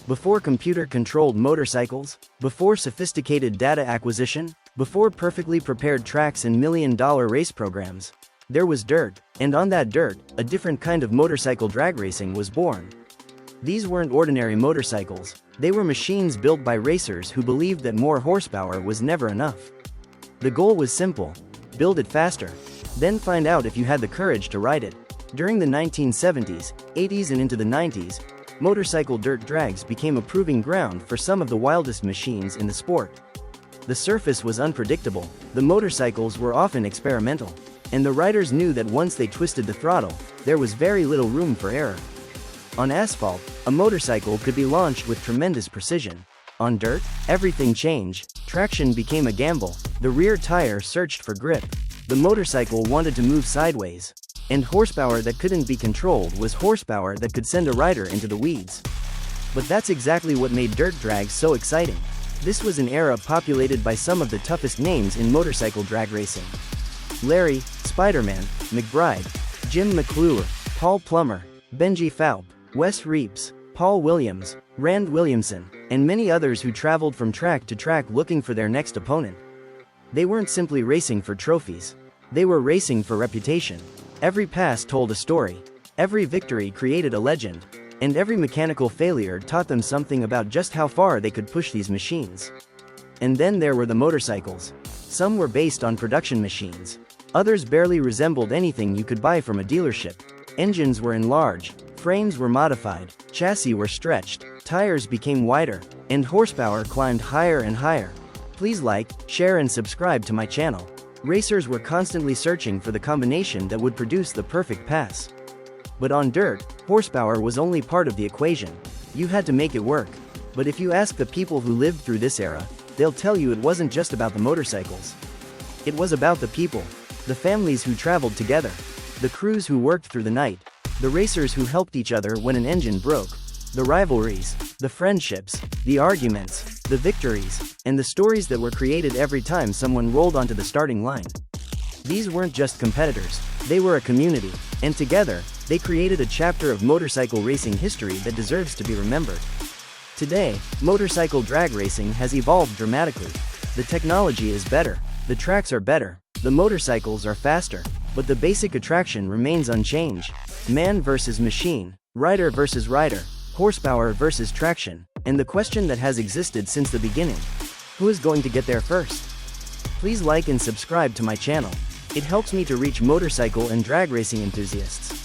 Before computer-controlled motorcycles, before sophisticated data acquisition, before perfectly prepared tracks and million-dollar race programs, there was dirt, and on that dirt, a different kind of motorcycle drag racing was born. These weren't ordinary motorcycles, they were machines built by racers who believed that more horsepower was never enough. The goal was simple: build it faster, then find out if you had the courage to ride it. During the 1970s, 80s and into the 90s, motorcycle dirt drags became a proving ground for some of the wildest machines in the sport. The surface was unpredictable, the motorcycles were often experimental, and the riders knew that once they twisted the throttle, there was very little room for error. On asphalt, a motorcycle could be launched with tremendous precision. On dirt, everything changed. Traction became a gamble, the rear tire searched for grip, the motorcycle wanted to move sideways. And horsepower that couldn't be controlled was horsepower that could send a rider into the weeds. But that's exactly what made dirt drags so exciting. This was an era populated by some of the toughest names in motorcycle drag racing. Larry, Spider-Man, McBride, Jim McClure, Paul Plummer, Benji Faup, Wes Reeps, Paul Williams, Rand Williamson, and many others who traveled from track to track looking for their next opponent. They weren't simply racing for trophies. They were racing for reputation. Every pass told a story, every victory created a legend, and every mechanical failure taught them something about just how far they could push these machines. And then there were the motorcycles. Some were based on production machines. Others barely resembled anything you could buy from a dealership. Engines were enlarged, frames were modified, chassis were stretched, tires became wider, and horsepower climbed higher and higher. Please like, share and subscribe to my channel. Racers were constantly searching for the combination that would produce the perfect pass. But on dirt, horsepower was only part of the equation. You had to make it work. But if you ask the people who lived through this era, they'll tell you it wasn't just about the motorcycles. It was about the people, the families who traveled together, the crews who worked through the night, the racers who helped each other when an engine broke, the rivalries, the friendships, the arguments, the victories, and the stories that were created every time someone rolled onto the starting line. These weren't just competitors, they were a community, and together, they created a chapter of motorcycle racing history that deserves to be remembered. Today, motorcycle drag racing has evolved dramatically. The technology is better, the tracks are better, the motorcycles are faster, but the basic attraction remains unchanged. Man versus machine, rider versus rider, horsepower versus traction, and the question that has existed since the beginning: who is going to get there first? Please like and subscribe to my channel. It helps me to reach motorcycle and drag racing enthusiasts.